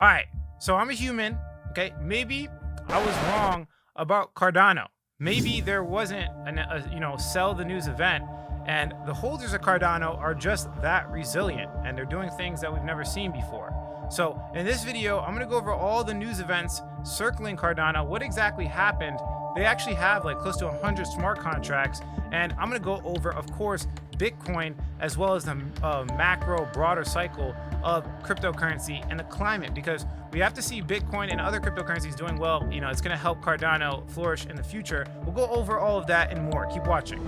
All right, so I'm a human. Okay, maybe I was wrong about Cardano. Maybe there wasn't sell the news event, and the holders of Cardano are just that resilient, and they're doing things that we've never seen before. So in this video, I'm gonna go over all the news events circling Cardano, what exactly happened. They actually have like close to 100 smart contracts, and I'm gonna go over, of course, Bitcoin as well as the macro broader cycle of cryptocurrency and the climate, because we have to see Bitcoin and other cryptocurrencies doing well. It's going to help Cardano flourish in the future. We'll go over all of that and more. Keep watching.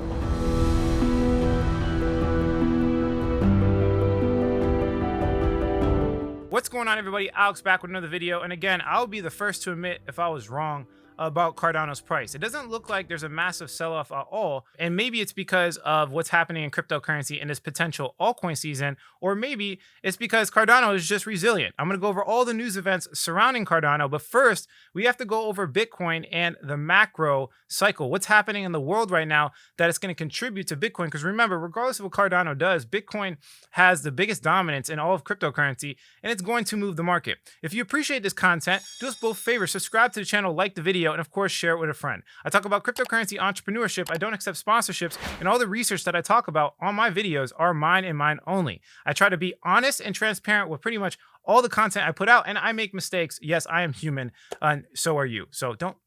What's going on, everybody? Alex back with another video. And again, I'll be the first to admit if I was wrong about Cardano's price. It doesn't look like there's a massive sell-off at all, and maybe it's because of what's happening in cryptocurrency in this potential altcoin season, or maybe it's because Cardano is just resilient. I'm going to go over all the news events surrounding Cardano, but first we have to go over Bitcoin and the macro cycle. What's happening in the world right now that is going to contribute to Bitcoin? Because remember, regardless of what Cardano does, Bitcoin has the biggest dominance in all of cryptocurrency, and it's going to move the market. If you appreciate this content, do us both favors: subscribe to the channel, like the video, and of course share it with a friend. I talk about cryptocurrency entrepreneurship. I don't accept sponsorships, and all the research that I talk about on my videos are mine and mine only. I try to be honest and transparent with pretty much all the content I put out, and I make mistakes. Yes, I am human, and so are you. So don't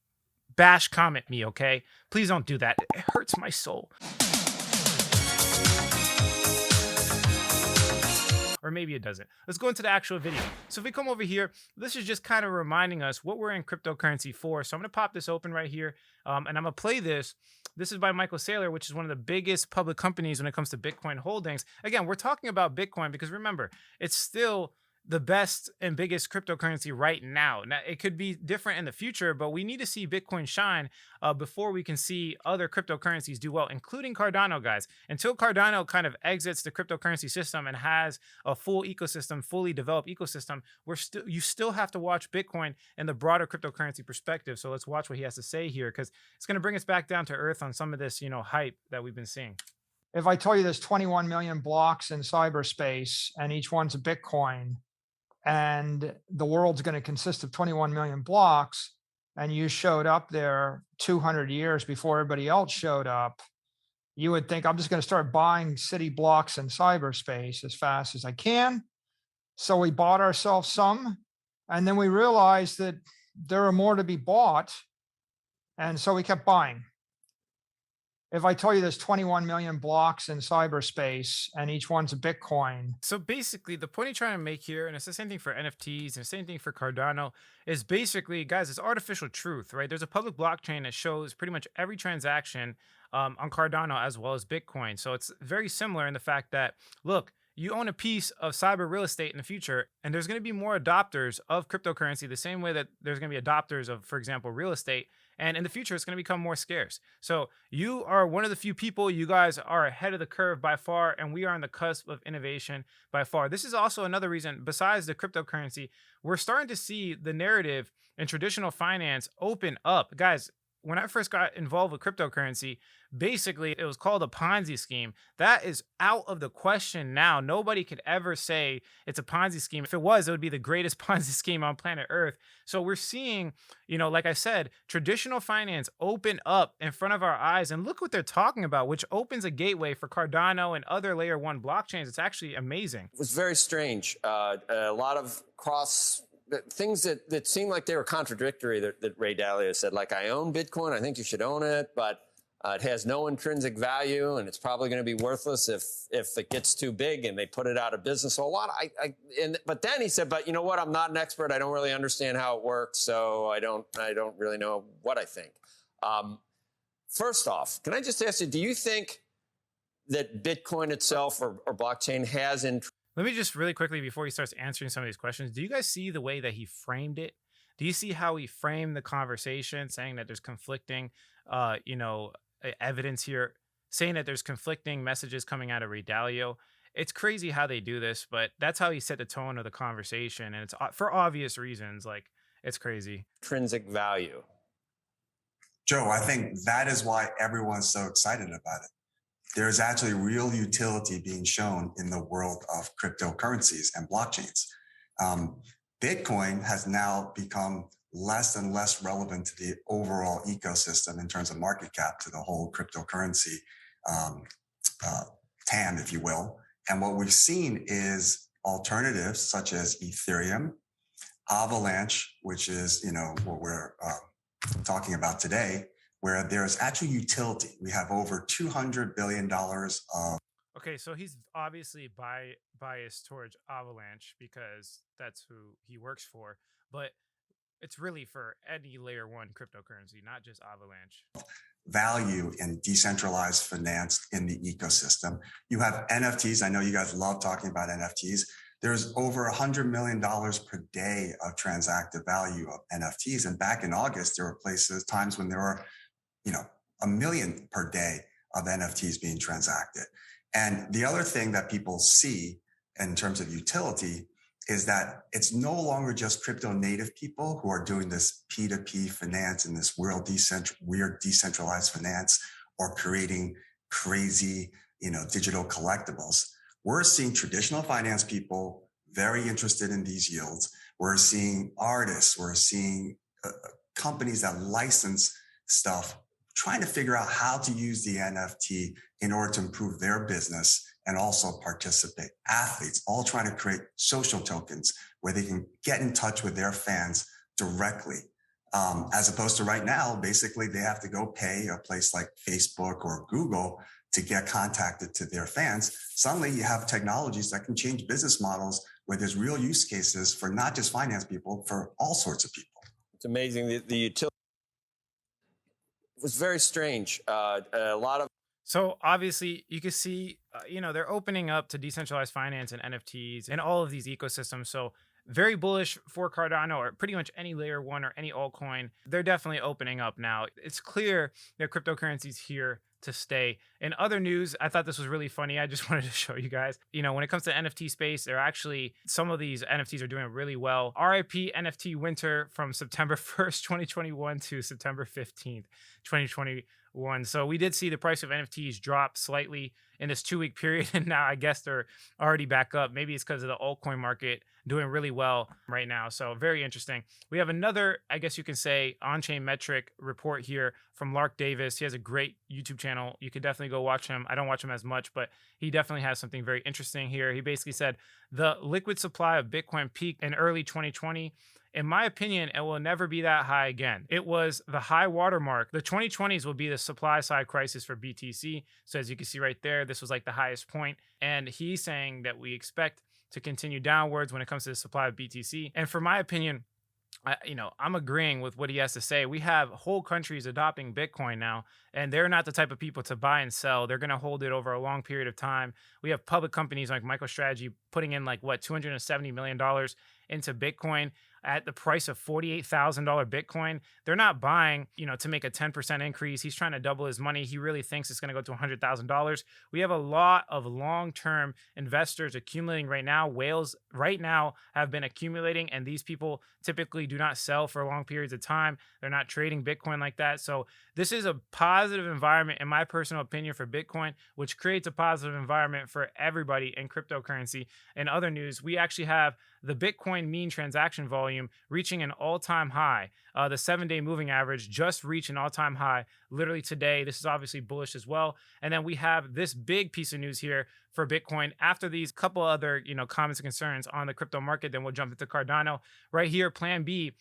bash comment me, okay? Please don't do that. It hurts my soul. Or maybe it doesn't. Let's go into the actual video. So if we come over here, this is just kind of reminding us what we're in cryptocurrency for. So I'm going to pop this open right here, and I'm going to play this. This is by Michael Saylor, which is one of the biggest public companies when it comes to Bitcoin holdings. Again, we're talking about Bitcoin because remember, it's still the best and biggest cryptocurrency right now. Now, it could be different in the future, but we need to see Bitcoin shine before we can see other cryptocurrencies do well, including Cardano, guys. Until Cardano kind of exits the cryptocurrency system and has a full ecosystem, fully developed ecosystem, you still have to watch Bitcoin and the broader cryptocurrency perspective. So let's watch what he has to say here, because it's going to bring us back down to earth on some of this, hype that we've been seeing. If I tell you there's 21 million blocks in cyberspace and each one's a Bitcoin, and the world's going to consist of 21 million blocks, and you showed up there 200 years before everybody else showed up, you would think, I'm just going to start buying city blocks in cyberspace as fast as I can. So we bought ourselves some, and then we realized that there are more to be bought. And so we kept buying. If I tell you there's 21 million blocks in cyberspace and each one's a Bitcoin. So basically, the point he's trying to make here, and it's the same thing for NFTs and the same thing for Cardano, is basically, guys, it's artificial truth, right? There's a public blockchain that shows pretty much every transaction on Cardano as well as Bitcoin. So it's very similar in the fact that, look, you own a piece of cyber real estate in the future, and there's going to be more adopters of cryptocurrency the same way that there's going to be adopters of, for example, real estate. And in the future, it's going to become more scarce. So you are one of the few people. You guys are ahead of the curve by far, and we are on the cusp of innovation by far. This is also another reason, besides the cryptocurrency, we're starting to see the narrative in traditional finance open up. Guys, when I first got involved with cryptocurrency, basically it was called a Ponzi scheme. That is out of the question now. Nobody could ever say it's a Ponzi scheme. If it was, it would be the greatest Ponzi scheme on planet Earth. So we're seeing, like I said, traditional finance open up in front of our eyes. And look what they're talking about, which opens a gateway for Cardano and other layer one blockchains. It's actually amazing. It was very strange. A lot of things that seemed like they were contradictory that Ray Dalio said, like, I own Bitcoin, I think you should own it, but it has no intrinsic value, and it's probably going to be worthless if it gets too big and they put it out of business. So a lot, but then he said, but you know what? I'm not an expert. I don't really understand how it works, so I don't really know what I think. First off, can I just ask you, do you think that Bitcoin itself or blockchain has Let me just really quickly, before he starts answering some of these questions, do you guys see the way that he framed it? Do you see how he framed the conversation, saying that there's conflicting, evidence here, saying that there's conflicting messages coming out of Ray Dalio? It's crazy how they do this, but that's how he set the tone of the conversation. And it's for obvious reasons. Like, it's crazy. Intrinsic value? Joe, I think that is why everyone's so excited about it. There is actually real utility being shown in the world of cryptocurrencies and blockchains. Bitcoin has now become less and less relevant to the overall ecosystem in terms of market cap to the whole cryptocurrency um, TAM, if you will. And what we've seen is alternatives such as Ethereum, Avalanche, which is what we're talking about today, where there's actual utility. We have over $200 billion of. Okay, so he's obviously biased towards Avalanche because that's who he works for, but it's really for any layer one cryptocurrency, not just Avalanche. Value in decentralized finance in the ecosystem. You have NFTs. I know you guys love talking about NFTs. There's over $100 million per day of transactive value of NFTs. And back in August, there were times when there were, $1 million per day of NFTs being transacted. And the other thing that people see in terms of utility is that it's no longer just crypto native people who are doing this P2P finance and this weird decentralized finance or creating crazy, digital collectibles. We're seeing traditional finance people very interested in these yields. We're seeing artists, we're seeing companies that license stuff, trying to figure out how to use the NFT in order to improve their business and also participate. Athletes all trying to create social tokens where they can get in touch with their fans directly. As opposed to right now, basically they have to go pay a place like Facebook or Google to get contacted to their fans. Suddenly you have technologies that can change business models where there's real use cases for not just finance people, for all sorts of people. It's amazing. The utility was very strange. A lot of. So obviously you can see, they're opening up to decentralized finance and NFTs and all of these ecosystems. So very bullish for Cardano or pretty much any layer one or any altcoin. They're definitely opening up now. It's clear that cryptocurrency's here to stay. In other news, I thought this was really funny. I just wanted to show you guys, when it comes to NFT space, some of these NFTs are doing really well. RIP NFT winter from September 1st, 2021 to September 15th, 2021. So we did see the price of NFTs drop slightly in this 2-week period. And now I guess they're already back up. Maybe it's because of the altcoin market doing really well right now. So very interesting. We have another, I guess you can say, on-chain metric report here from Lark Davis. He has a great YouTube channel. You could definitely go watch him. I don't watch him as much, but he definitely has something very interesting here. He basically said the liquid supply of Bitcoin peaked in early 2020. In my opinion, it will never be that high again. It was the high watermark. The 2020s will be the supply side crisis for BTC. So as you can see right there, this was like the highest point. And he's saying that we expect to continue downwards when it comes to the supply of BTC. And for my opinion, I'm agreeing with what he has to say. We have whole countries adopting Bitcoin now, and they're not the type of people to buy and sell. They're going to hold it over a long period of time. We have public companies like MicroStrategy putting in $270 million into Bitcoin at the price of $48,000 Bitcoin. They're not buying, to make a 10% increase. He's trying to double his money. He really thinks it's going to go to $100,000. We have a lot of long-term investors accumulating right now. Whales right now have been accumulating, and these people typically do not sell for long periods of time. They're not trading Bitcoin like that. So this is a positive environment, in my personal opinion, for Bitcoin, which creates a positive environment for everybody in cryptocurrency. In other news, we actually have the Bitcoin mean transaction volume reaching an all-time high. The 7-day moving average just reached an all-time high literally today. This is obviously bullish as well. And then we have this big piece of news here for Bitcoin. After these couple other, comments and concerns on the crypto market, then we'll jump into Cardano. Right here, Plan B,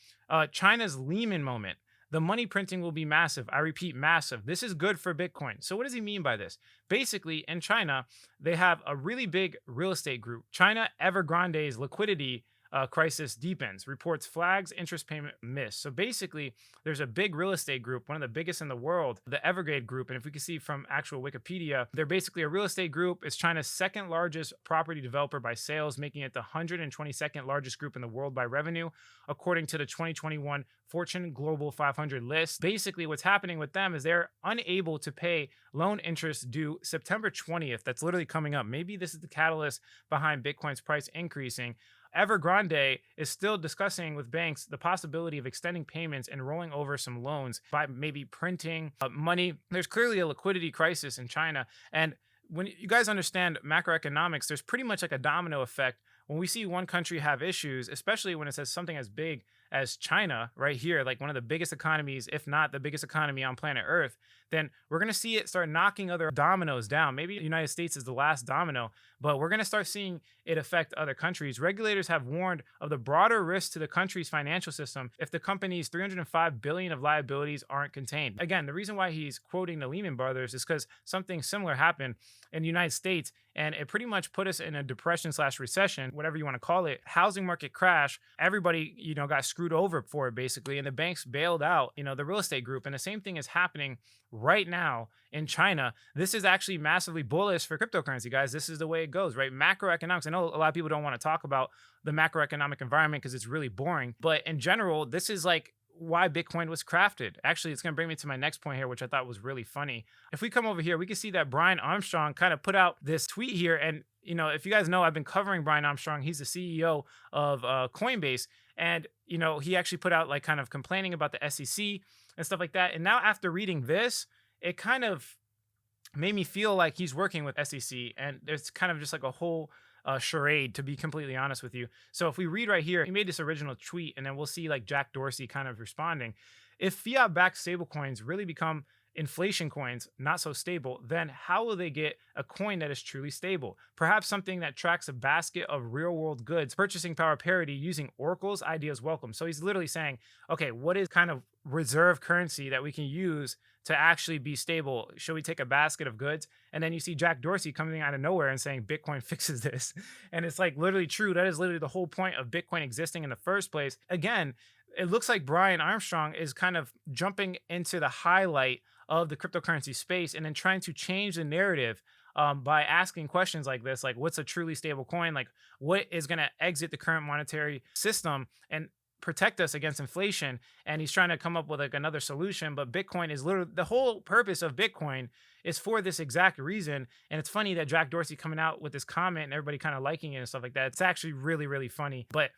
China's Lehman moment. The money printing will be massive. I repeat, massive. This is good for Bitcoin. So what does he mean by this? Basically, in China, they have a really big real estate group. China Evergrande's liquidity crisis deepens. Reports flags interest payment miss. So basically, there's a big real estate group, one of the biggest in the world, the Evergrande Group. And if we can see from actual Wikipedia, they're basically a real estate group. It's China's second largest property developer by sales, making it the 122nd largest group in the world by revenue, according to the 2021 Fortune Global 500 list. Basically, what's happening with them is they're unable to pay loan interest due September 20th. That's literally coming up. Maybe this is the catalyst behind Bitcoin's price increasing. Evergrande is still discussing with banks the possibility of extending payments and rolling over some loans by maybe printing money. There's clearly a liquidity crisis in China. And when you guys understand macroeconomics, there's pretty much like a domino effect when we see one country have issues, especially when it says something as big as China right here, like one of the biggest economies, if not the biggest economy on planet Earth, then we're going to see it start knocking other dominoes down. Maybe the United States is the last domino, but we're going to start seeing it affect other countries. Regulators have warned of the broader risk to the country's financial system if the company's $305 billion of liabilities aren't contained. Again, the reason why he's quoting the Lehman Brothers is because something similar happened in the United States, and it pretty much put us in a depression/recession, whatever you want to call it. Housing market crash. Everybody, got screwed over for it basically, and the banks bailed out, the real estate group. And the same thing is happening right now in China. This is actually massively bullish for cryptocurrency, guys. This is the way it goes, right? Macroeconomics. I know a lot of people don't want to talk about the macroeconomic environment because it's really boring, but in general, this is like why Bitcoin was crafted. Actually, it's going to bring me to my next point here, which I thought was really funny. If we come over here, we can see that Brian Armstrong kind of put out this tweet here. And, if you guys know, I've been covering Brian Armstrong. He's the CEO of Coinbase. And, he actually put out like kind of complaining about the SEC and stuff like that. And now after reading this, it kind of made me feel like he's working with SEC. And there's kind of just like a whole charade, to be completely honest with you. So if we read right here, he made this original tweet, and then we'll see like Jack Dorsey kind of responding. If fiat-backed stablecoins really become inflation coins, not so stable, then how will they get a coin that is truly stable? Perhaps something that tracks a basket of real-world goods, purchasing power parity using Oracle's ideas welcome. So he's literally saying, okay, what is kind of reserve currency that we can use to actually be stable? Should we take a basket of goods? And then you see Jack Dorsey coming out of nowhere and saying Bitcoin fixes this. And it's like literally true. That is literally the whole point of Bitcoin existing in the first place. Again, it looks like Brian Armstrong is kind of jumping into the highlight of the cryptocurrency space and then trying to change the narrative by asking questions like this, like what's a truly stable coin? Like what is going to exit the current monetary system and protect us against inflation? And he's trying to come up with like another solution, but Bitcoin is literally the whole purpose of Bitcoin is for this exact reason. And it's funny that Jack Dorsey coming out with this comment and everybody kind of liking it and stuff like that. It's actually really, really funny. But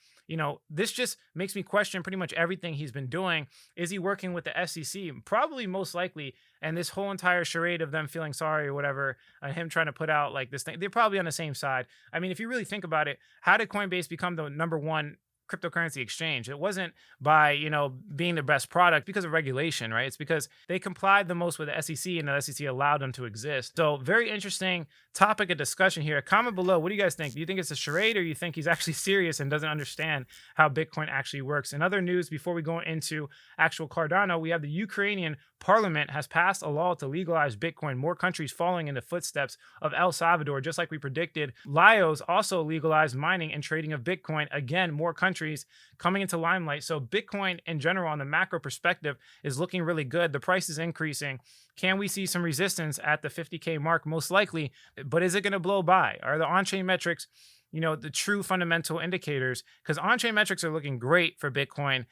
this just makes me question pretty much everything he's been doing. Is he working with the SEC? Probably, most likely. And this whole entire charade of them feeling sorry or whatever, and him trying to put out like this thing, they're probably on the same side. I mean, if you really think about it, how did Coinbase become the #1 cryptocurrency exchange? It wasn't by, being the best product because of regulation, right? It's because they complied the most with the SEC and the SEC allowed them to exist. So very interesting topic of discussion here. Comment below. What do you guys think? Do you think it's a charade or you think he's actually serious and doesn't understand how Bitcoin actually works? In other news, before we go into actual Cardano, we have the Ukrainian parliament has passed a law to legalize Bitcoin. More countries following in the footsteps of El Salvador, just like we predicted. Laos also legalized mining and trading of Bitcoin. Again, more countries coming into limelight. So Bitcoin in general on the macro perspective is looking really good. The price is increasing. Can we see some resistance at the 50K mark? Most likely, but is it going to blow by? Are the on-chain metrics, the true fundamental indicators? Because on-chain metrics are looking great for Bitcoin.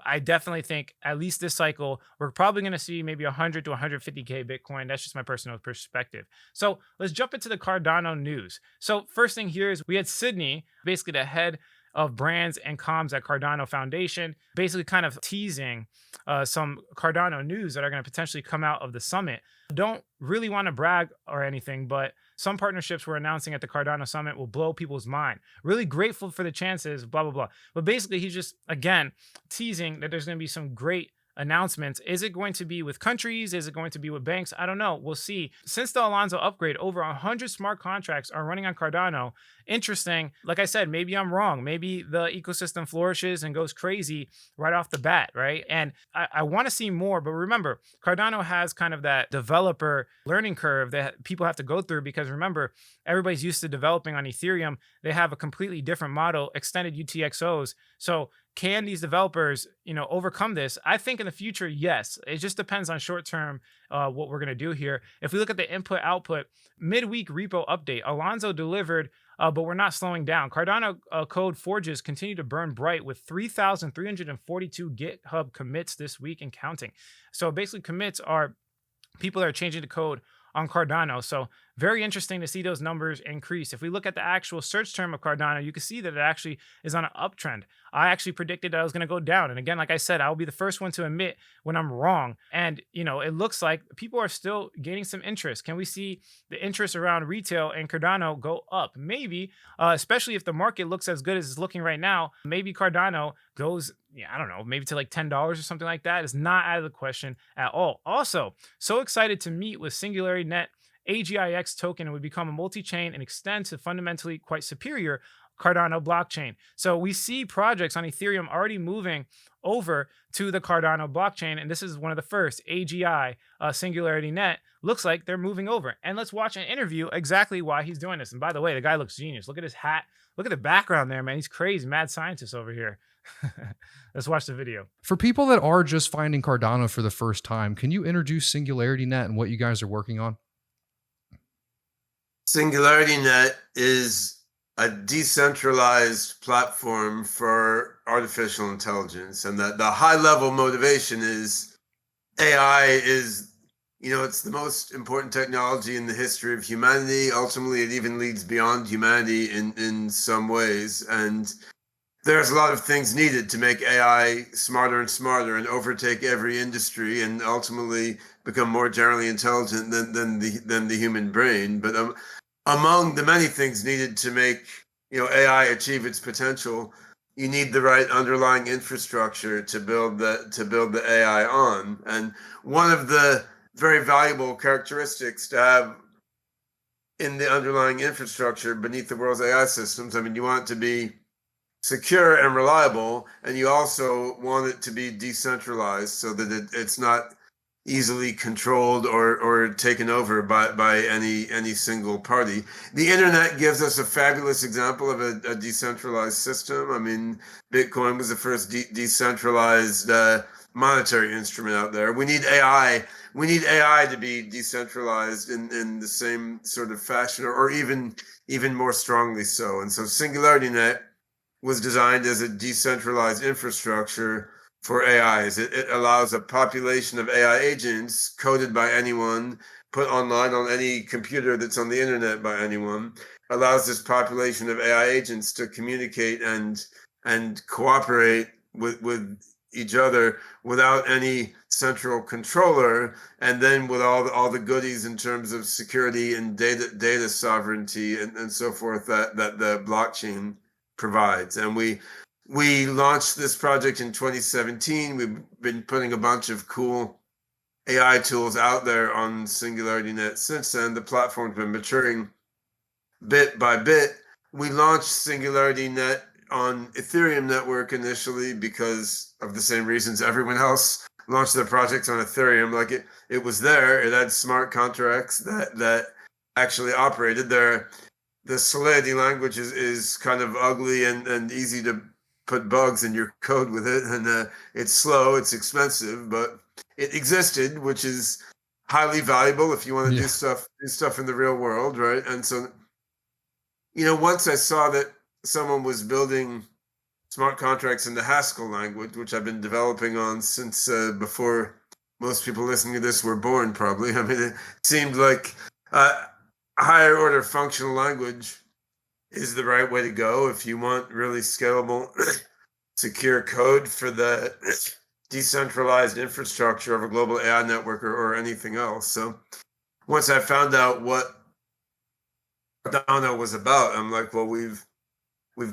I definitely think at least this cycle, we're probably going to see maybe 100 to 150K Bitcoin. That's just my personal perspective. So let's jump into the Cardano news. So first thing here is we had Sydney, basically the head of brands and comms at Cardano Foundation, basically kind of teasing some Cardano news that are going to potentially come out of the summit. Don't really want to brag or anything, but some partnerships we're announcing at the Cardano Summit will blow people's mind. Really grateful for the chances, blah, blah, blah. But basically, he's just, again, teasing that there's going to be some great announcements. Is it going to be with countries? Is it going to be with banks? I don't know. We'll see. Since the Alonzo upgrade, over 100 smart contracts are running on Cardano. Interesting. Like I said, maybe I'm wrong. Maybe the ecosystem flourishes and goes crazy right off the bat, right? And I want to see more, but remember, Cardano has kind of that developer learning curve that people have to go through because remember, everybody's used to developing on Ethereum. They have a completely different model, extended UTXOs. So can these developers, overcome this? I think in the future, yes. It just depends on short-term what we're going to do here. If we look at the input-output, midweek repo update, Alonzo delivered, but we're not slowing down. Cardano code forges continue to burn bright with 3,342 GitHub commits this week and counting. So basically commits are people that are changing the code on Cardano. So very interesting to see those numbers increase. If we look at the actual search term of Cardano, you can see that it actually is on an uptrend. I actually predicted that I was going to go down. And again, like I said, I'll be the first one to admit when I'm wrong. And, it looks like people are still gaining some interest. Can we see the interest around retail and Cardano go up? Maybe, especially if the market looks as good as it's looking right now. Maybe Cardano goes, I don't know, maybe to like $10 or something like that. It's not out of the question at all. Also, so excited to meet with Singularity Net AGIX token would become a multi-chain and extend to fundamentally quite superior Cardano blockchain. So we see projects on Ethereum already moving over to the Cardano blockchain, and this is one of the first. AGI, Singularity Net, looks like they're moving over. And let's watch an interview exactly why he's doing this. And by the way, the guy looks genius. Look at his hat. Look at the background there, man. He's crazy. Mad scientist over here. Let's watch the video. For people that are just finding Cardano for the first time, can you introduce Singularity Net and what you guys are working on? Singularity Net is a decentralized platform for artificial intelligence. And the high level motivation is AI is, it's the most important technology in the history of humanity. Ultimately, it even leads beyond humanity in some ways. And there's a lot of things needed to make AI smarter and smarter and overtake every industry and ultimately become more generally intelligent than the human brain. But among the many things needed to make AI achieve its potential, you need the right underlying infrastructure to build the AI on. And one of the very valuable characteristics to have in the underlying infrastructure beneath the world's AI systems, you want it to be secure and reliable, and you also want it to be decentralized so that it's not easily controlled or taken over by any single party. The internet gives us a fabulous example of a decentralized system. Bitcoin was the first decentralized monetary instrument out there. We need AI. We need AI to be decentralized in the same sort of fashion, or even more strongly so. And so Singularity Net was designed as a decentralized infrastructure for AIs. It allows a population of AI agents coded by anyone, put online on any computer that's on the internet by anyone, allows this population of AI agents to communicate and cooperate with each other without any central controller, and then with all the goodies in terms of security and data sovereignty and so forth that the blockchain provides. And we launched this project in 2017. We've been putting a bunch of cool AI tools out there on Singularity Net since then. The platform's been maturing bit by bit. We launched Singularity Net on Ethereum network initially because of the same reasons everyone else launched their projects on Ethereum. Like it was there. It had smart contracts that actually operated there. The Solidity language is kind of ugly and easy to put bugs in your code with it, and it's slow, it's expensive, but it existed, which is highly valuable if you want to do stuff in the real world, right? And so, once I saw that someone was building smart contracts in the Haskell language, which I've been developing on since before most people listening to this were born, probably. It seemed like higher order functional language is the right way to go if you want really scalable, secure code for the decentralized infrastructure of a global AI network or anything else. So once I found out what Cardano was about, I'm like, well, we've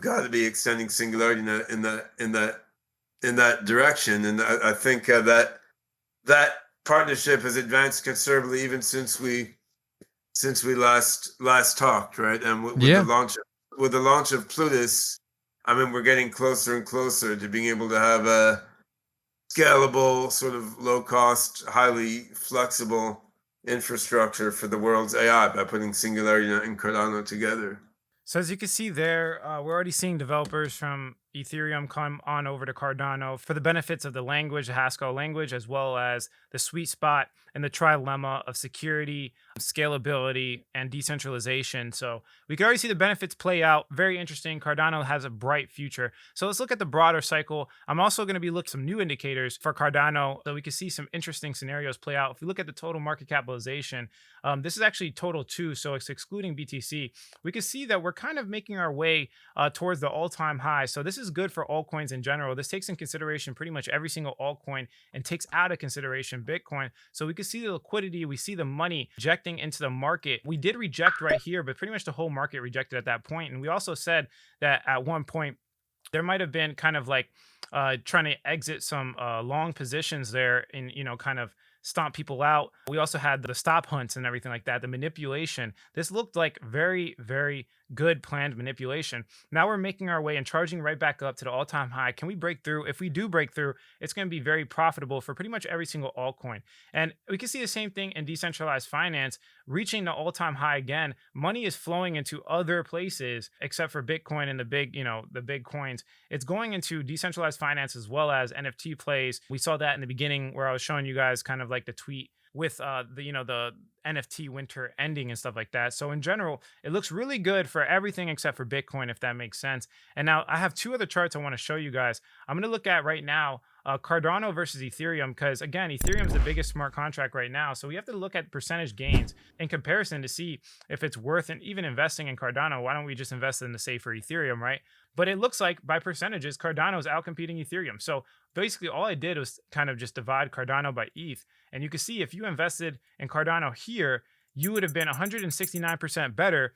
got to be extending Singularity in that direction. And I think that partnership has advanced considerably even since we last talked, right? And with the launch of Plutus, we're getting closer and closer to being able to have a scalable, sort of low cost, highly flexible infrastructure for the world's AI by putting Singularity and Cardano together. So as you can see there, we're already seeing developers from Ethereum come on over to Cardano for the benefits of the language, the Haskell language, as well as the sweet spot and the trilemma of security, scalability, and decentralization. So we can already see the benefits play out. Very interesting. Cardano has a bright future. So let's look at the broader cycle. I'm also going to be looking at some new indicators for Cardano so we can see some interesting scenarios play out. If we look at the total market capitalization, this is actually total too, so it's excluding BTC. We can see that we're kind of making our way towards the all-time high. So this is good for altcoins in general. This takes in consideration pretty much every single altcoin and takes out of consideration Bitcoin. So we can see the liquidity, we see the money injecting into the market. We did reject right here, but pretty much the whole market rejected at that point. And we also said that at one point, there might have been kind of like trying to exit some long positions there and, kind of stomp people out. We also had the stop hunts and everything like that, the manipulation. This looked like very, very good planned manipulation. Now we're making our way and charging right back up to the all-time high. Can we break through? If we do break through, it's going to be very profitable for pretty much every single altcoin. And we can see the same thing in decentralized finance, reaching the all-time high again. Money is flowing into other places except for Bitcoin and the big coins. It's going into decentralized finance as well as NFT plays. We saw that in the beginning where I was showing you guys kind of like the tweet with the NFT winter ending and stuff like that. So in general, it looks really good for everything except for Bitcoin, if that makes sense. And now I have two other charts I want to show you guys. I'm going to look at right now Cardano versus Ethereum, because again, Ethereum is the biggest smart contract right now. So we have to look at percentage gains in comparison to see if it's worth even investing in Cardano. Why don't we just invest in the safer Ethereum, right? But it looks like by percentages, Cardano is outcompeting Ethereum. So basically all I did was kind of just divide Cardano by ETH. And you can see if you invested in Cardano here, you would have been 169% better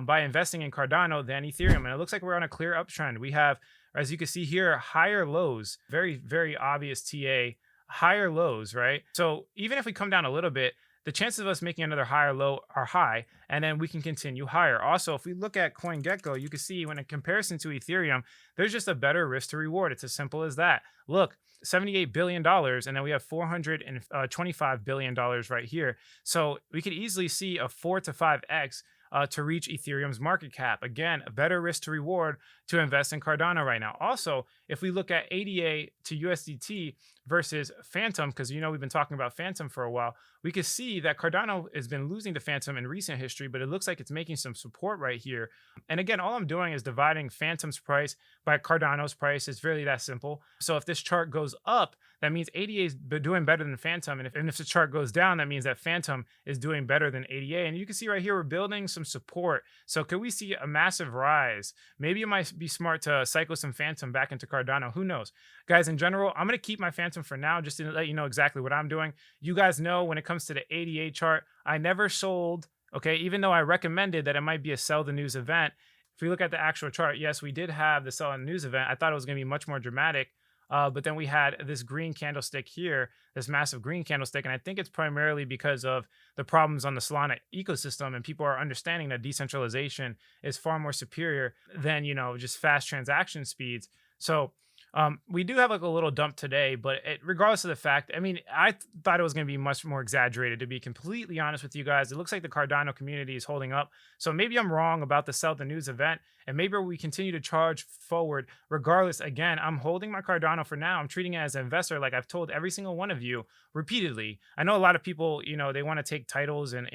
by investing in Cardano than Ethereum. And it looks like we're on a clear uptrend. We have, as you can see here, higher lows, very, very obvious TA, higher lows, right? So even if we come down a little bit, the chances of us making another higher low are high, and then we can continue higher. Also, if we look at CoinGecko, you can see when in comparison to Ethereum, there's just a better risk to reward. It's as simple as that. Look, $78 billion, and then we have $425 billion right here. So we could easily see a 4 to 5x to reach Ethereum's market cap. Again, a better risk to reward to invest in Cardano right now. Also, if we look at ADA to USDT versus Phantom, because we've been talking about Phantom for a while, we can see that Cardano has been losing to Phantom in recent history, but it looks like it's making some support right here. And again, all I'm doing is dividing Phantom's price by Cardano's price. It's really that simple. So if this chart goes up, that means ADA is doing better than Phantom. And if the chart goes down, that means that Phantom is doing better than ADA. And you can see right here, we're building some support. So could we see a massive rise? Maybe it might be smart to cycle some Phantom back into Cardano. Who knows? Guys, in general, I'm going to keep my Phantom for now just to let you know exactly what I'm doing. You guys know when it comes to the ADA chart, I never sold, okay, even though I recommended that it might be a sell the news event. If we look at the actual chart, yes, we did have the sell the news event. I thought it was going to be much more dramatic. But then we had this green candlestick here, this massive green candlestick. And I think it's primarily because of the problems on the Solana ecosystem. And people are understanding that decentralization is far more superior than, just fast transaction speeds. So we do have like a little dump today, but regardless of the fact, I thought it was going to be much more exaggerated, to be completely honest with you guys. It looks like the Cardano community is holding up. So maybe I'm wrong about the sell the news event, and maybe we continue to charge forward. Regardless, again, I'm holding my Cardano for now. I'm treating it as an investor, like I've told every single one of you repeatedly. I know a lot of people, they want to take titles and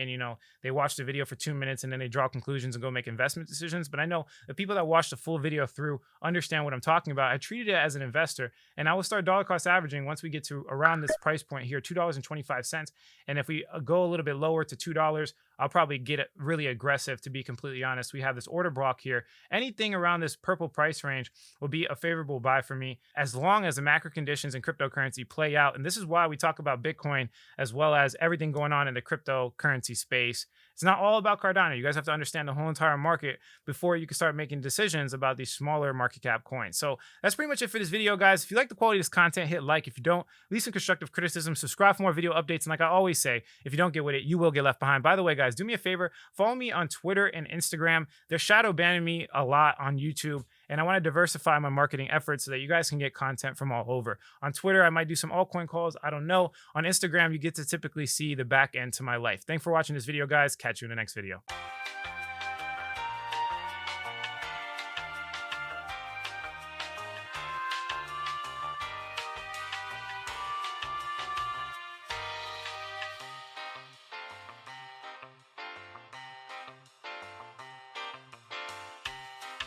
they watch the video for 2 minutes and then they draw conclusions and go make investment decisions. But I know the people that watch the full video through understand what I'm talking about. I treated it as an investor, and I will start dollar cost averaging once we get to around this price point here, $2.25. And if we go a little bit lower to $2, I'll probably get it really aggressive, to be completely honest. We have this order block here. Anything around this purple price range will be a favorable buy for me, as long as the macro conditions in cryptocurrency play out. And this is why we talk about Bitcoin as well as everything going on in the cryptocurrency space. It's not all about Cardano. You guys have to understand the whole entire market before you can start making decisions about these smaller market cap coins. So that's pretty much it for this video, guys. If you like the quality of this content, hit like. If you don't, leave some constructive criticism. Subscribe for more video updates. And like I always say, if you don't get with it, you will get left behind. By the way, guys, do me a favor. Follow me on Twitter and Instagram. They're shadow banning me a lot on YouTube, and I want to diversify my marketing efforts so that you guys can get content from all over. On Twitter, I might do some altcoin calls. I don't know. On Instagram, you get to typically see the back end to my life. Thanks for watching this video, guys. Catch you in the next video.